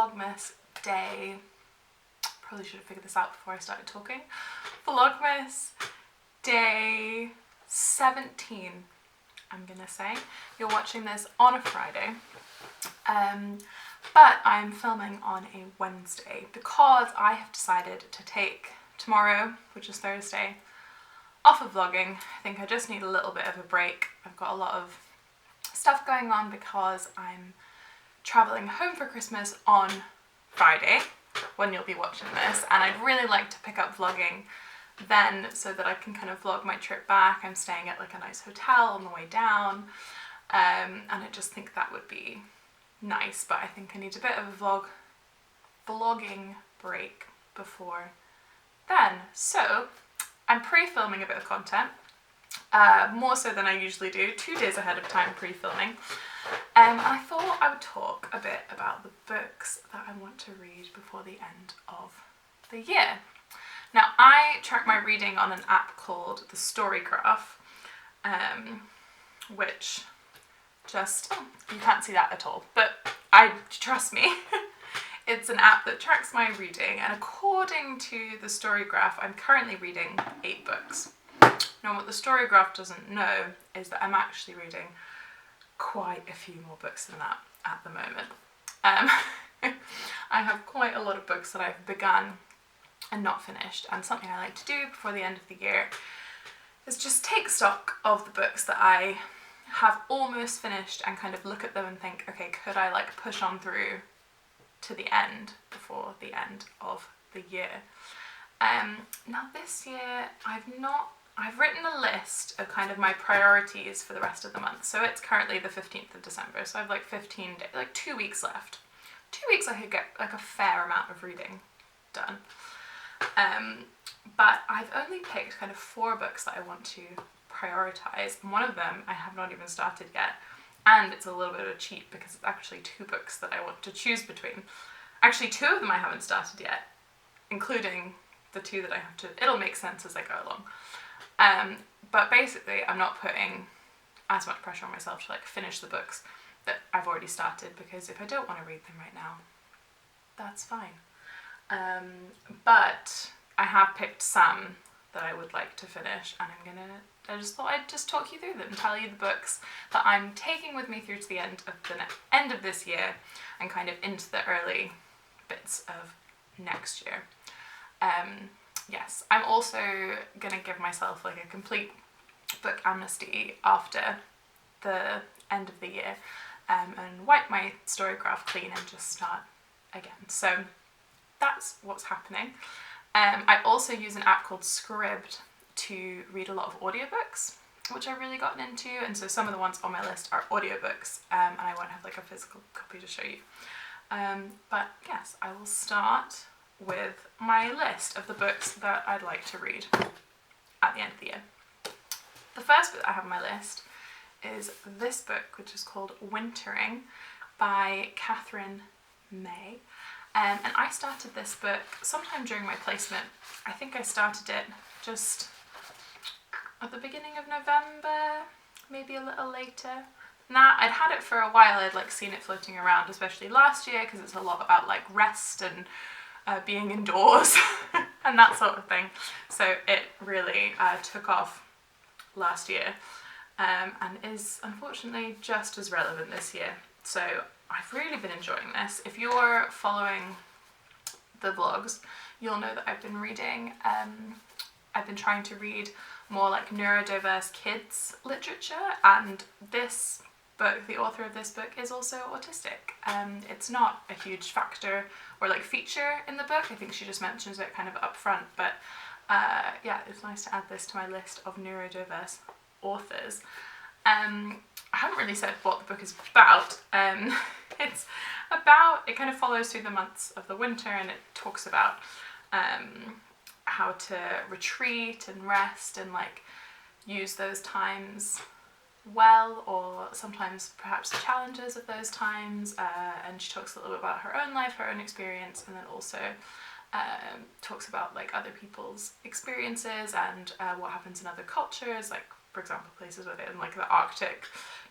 Vlogmas day, probably should have figured this out before I started talking, Vlogmas day 17, I'm gonna say. You're watching this on a Friday, but I'm filming on a Wednesday because I have decided to take tomorrow, which is Thursday, off of vlogging. I think I just need a little bit of a break. I've got a lot of stuff going on because I'm travelling home for Christmas on Friday, when you'll be watching this, and I'd really like to pick up vlogging then so that I can kind of vlog my trip back. I'm staying at like a nice hotel on the way down, and I just think that would be nice, but I think I need a bit of a vlogging break before then. So I'm pre-filming a bit of content, more so than I usually do, 2 days ahead of time pre-filming. And I thought I would talk a bit about the books that I want to read before the end of the year. Now, I track my reading on an app called The Storygraph, which just, you can't see that at all, but trust me, it's an app that tracks my reading, and according to The Storygraph, I'm currently reading 8 books. Now, what The Storygraph doesn't know is that I'm actually reading quite a few more books than that at the moment. I have quite a lot of books that I've begun and not finished, and something I like to do before the end of the year is just take stock of the books that I have almost finished and kind of look at them and think, okay, could I like push on through to the end before the end of the year. Now this year I've written a list of kind of my priorities for the rest of the month. So it's currently the 15th of December, so I have like 15 days, like 2 weeks left. 2 weeks I could get like a fair amount of reading done. But I've only picked kind of 4 books that I want to prioritize, and one of them I have not even started yet, and it's a little bit of a cheat because it's actually 2 books that I want to choose between. Actually, 2 of them I haven't started yet, including the 2 that I have to, it'll make sense as I go along. But basically I'm not putting as much pressure on myself to like finish the books that I've already started, because if I don't want to read them right now, that's fine. But I have picked some that I would like to finish, and I just thought I'd just talk you through them and tell you the books that I'm taking with me through to the end of this year and kind of into the early bits of next year. Yes, I'm also gonna give myself like a complete book amnesty after the end of the year, and wipe my Storygraph clean and just start again. So that's what's happening. I also use an app called Scribd to read a lot of audiobooks, which I've really gotten into, and so some of the ones on my list are audiobooks, and I won't have like a physical copy to show you. But yes, I will start with my list of the books that I'd like to read at the end of the year. The first book I have on my list is this book, which is called Wintering by Catherine May. And I started this book sometime during my placement. I think I started it just at the beginning of November, maybe a little later. Nah, I'd had it for a while. I'd like seen it floating around, especially last year, because it's a lot about like rest and being indoors and that sort of thing. So it really took off last year, and is unfortunately just as relevant this year. So I've really been enjoying this. If you're following the vlogs, you'll know that I've been reading, I've been trying to read more like neurodiverse kids literature, and this book, the author of this book, is also autistic. It's not a huge factor or like feature in the book. I think she just mentions it kind of up front, but yeah, it's nice to add this to my list of neurodiverse authors. I haven't really said what the book is about. It's about, it kind of follows through the months of the winter, and it talks about how to retreat and rest and like use those times well, or sometimes perhaps the challenges of those times, and she talks a little bit about her own life, her own experience, and then also talks about like other people's experiences and what happens in other cultures, like for example places where they're in like the Arctic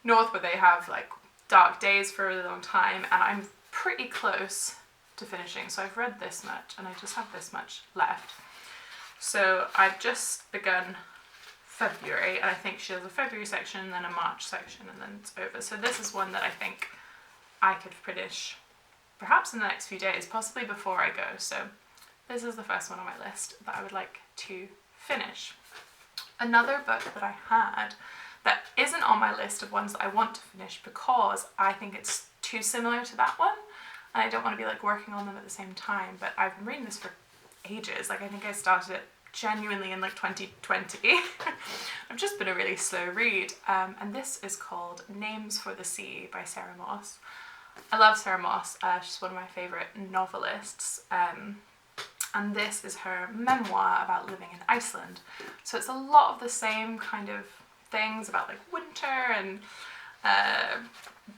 North, where they have like dark days for a really long time, and I'm pretty close to finishing. So I've read this much and I just have this much left. So I've just begun February, and I think she has a February section and then a March section, and then it's over. So this is one that I think I could finish perhaps in the next few days, possibly before I go. So this is the first one on my list that I would like to finish. Another book that I had that isn't on my list of ones that I want to finish because I think it's too similar to that one and I don't want to be like working on them at the same time, but I've been reading this for ages. Like I think I started it genuinely in like 2020. I've just been a really slow read, and this is called Names for the Sea by Sarah Moss. I love Sarah Moss, she's one of my favourite novelists, and this is her memoir about living in Iceland. So it's a lot of the same kind of things about like winter and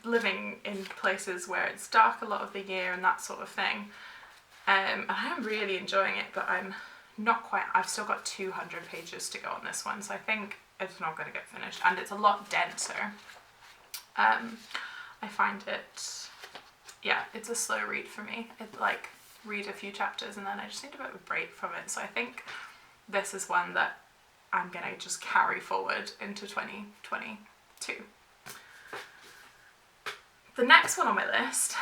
living in places where it's dark a lot of the year and that sort of thing. And I am really enjoying it, but I'm not quite, I've still got 200 pages to go on this one, so I think it's not going to get finished, and it's a lot denser. I find it, yeah, it's a slow read for me. It's like read a few chapters and then I just need a bit of a break from it, so I think this is one that I'm going to just carry forward into 2022. The next one on my list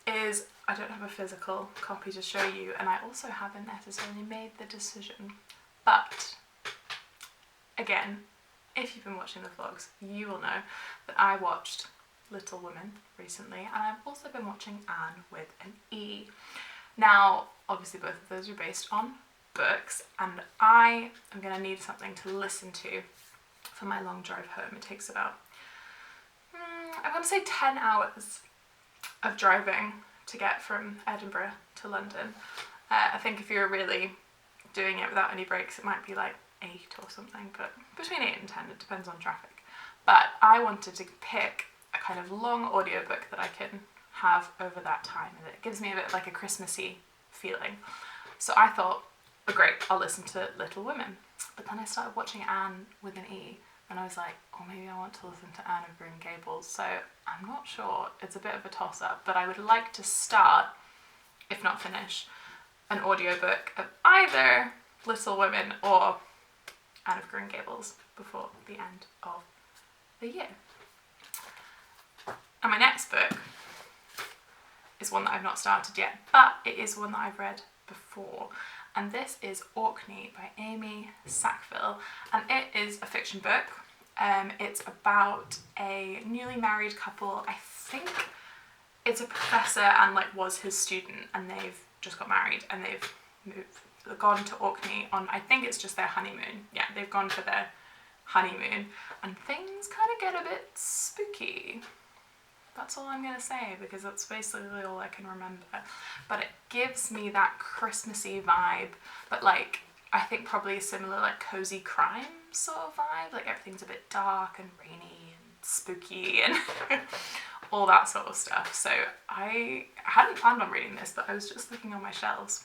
is, I don't have a physical copy to show you, and I also haven't necessarily made the decision, but again, if you've been watching the vlogs, you will know that I watched Little Women recently, and I've also been watching Anne with an E. Now, obviously both of those are based on books, and I am going to need something to listen to for my long drive home. It takes about, I want to say 10 hours of driving to get from Edinburgh to London. I think if you're really doing it without any breaks, it might be like 8 or something, but between 8 and 10, it depends on traffic. But I wanted to pick a kind of long audiobook that I can have over that time, and it gives me a bit like a Christmassy feeling. So I thought, oh great, I'll listen to Little Women. But then I started watching Anne with an E, and I was like, oh, maybe I want to listen to Anne of Green Gables. So I'm not sure, it's a bit of a toss-up, but I would like to start, if not finish, an audiobook of either Little Women or Anne of Green Gables before the end of the year. And my next book is one that I've not started yet, but it is one that I've read before, and this is Orkney by Amy Sackville, and it is a fiction book. It's about a newly married couple. I think it's a professor and like was his student, and they've just got married and they've gone to Orkney on, I think it's just their honeymoon. Yeah, they've gone for their honeymoon, and things kind of get a bit spooky. That's all I'm going to say, because that's basically all I can remember. But it gives me that Christmassy vibe, but like, I think probably a similar like cozy crime sort of vibe. Like everything's a bit dark and rainy and spooky and all that sort of stuff. So I hadn't planned on reading this, but I was just looking on my shelves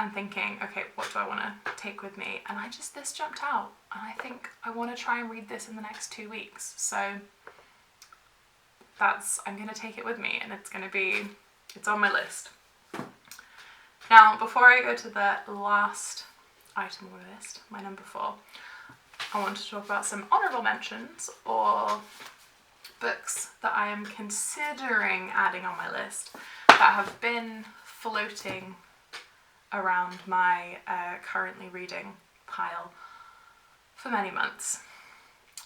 and thinking, okay, what do I want to take with me? And this jumped out, and I think I want to try and read this in the next 2 weeks. So I'm going to take it with me, and it's on my list. Now, before I go to the last item on the list, my number 4, I want to talk about some honourable mentions, or books that I am considering adding on my list that have been floating around my currently reading pile for many months.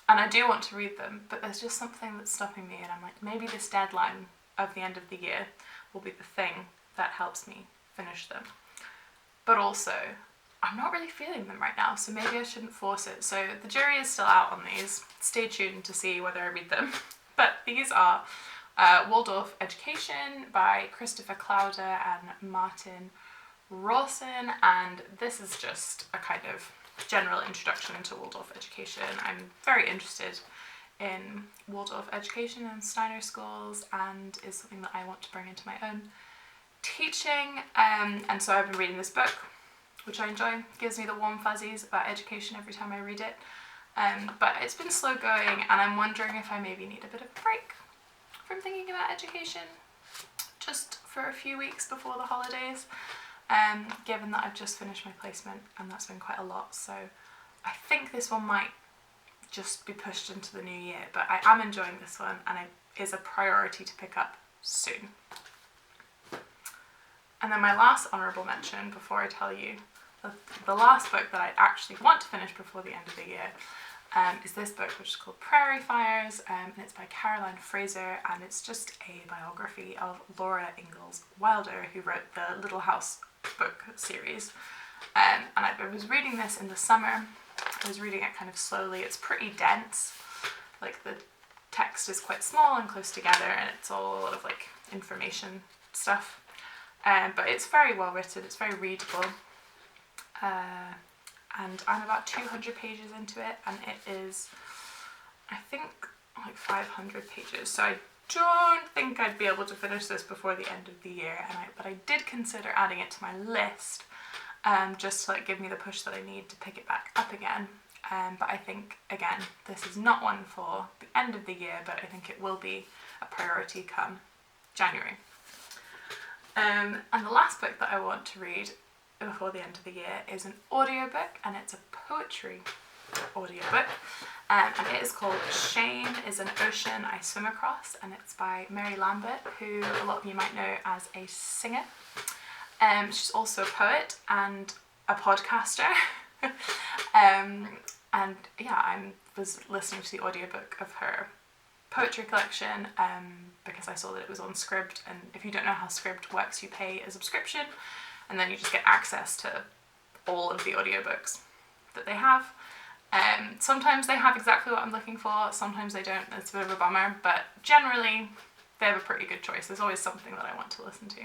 And I do want to read them, but there's just something that's stopping me, and I'm like, maybe this deadline of the end of the year will be the thing that helps me finish them. But also, I'm not really feeling them right now, so maybe I shouldn't force it. So the jury is still out on these. Stay tuned to see whether I read them. But these are Waldorf Education by Christopher Clowder and Martin Rawson, and this is just a kind of general introduction into Waldorf education. I'm very interested in Waldorf education and Steiner schools, and is something that I want to bring into my own teaching, and so I've been reading this book, which I enjoy. It gives me the warm fuzzies about education every time I read it, but it's been slow going, and I'm wondering if I maybe need a bit of a break from thinking about education. just for a few weeks before the holidays, given that I've just finished my placement and that's been quite a lot. So I think this one might just be pushed into the new year, but I am enjoying this one and it is a priority to pick up soon. And then my last honourable mention, before I tell you the last book that I actually want to finish before the end of the year, is this book, which is called Prairie Fires, and it's by Caroline Fraser, and it's just a biography of Laura Ingalls Wilder, who wrote the Little House book series. And I was reading this in the summer. I was reading it kind of slowly. It's pretty dense, like the text is quite small and close together, and it's all a lot of like information stuff. But it's very well written, it's very readable. And I'm about 200 pages into it, and it is, I think, like 500 pages. So I don't think I'd be able to finish this before the end of the year, but I did consider adding it to my list, just to like give me the push that I need to pick it back up again. But I think, again, this is not one for the end of the year, but I think it will be a priority come January. And the last book that I want to read before the end of the year is an audiobook, and it's a poetry audiobook, and it is called Shame is an Ocean I Swim Across, and it's by Mary Lambert, who a lot of you might know as a singer. She's also a poet and a podcaster. And yeah, I was listening to the audiobook of her poetry collection because I saw that it was on Scribd, and if you don't know how Scribd works, you pay a subscription and then you just get access to all of the audiobooks that they have. Sometimes they have exactly what I'm looking for, sometimes they don't. It's a bit of a bummer, but generally they have a pretty good choice. There's always something that I want to listen to.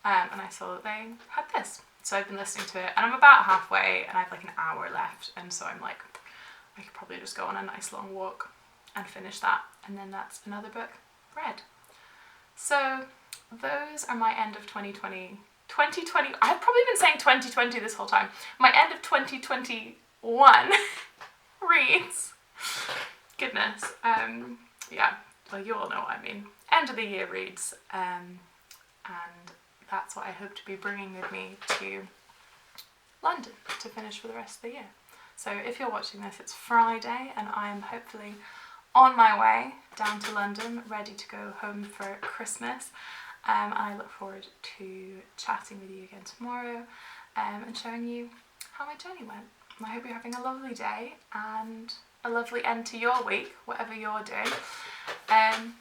And I saw that they had this, so I've been listening to it, and I'm about halfway and I have like an hour left, and so I'm like, I could probably just go on a nice long walk and finish that, and then that's another book read. So those are my end of 2020. I've probably been saying 2020 this whole time. My end of 2021 reads. Goodness. Yeah, well, you all know what I mean. End of the year reads. And that's what I hope to be bringing with me to London to finish for the rest of the year. So if you're watching this, it's Friday, and I'm hopefully on my way down to London, ready to go home for Christmas. And I look forward to chatting with you again tomorrow, and showing you how my journey went. And I hope you're having a lovely day and a lovely end to your week, whatever you're doing. Yeah,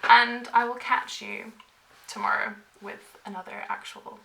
and I will catch you tomorrow with another actual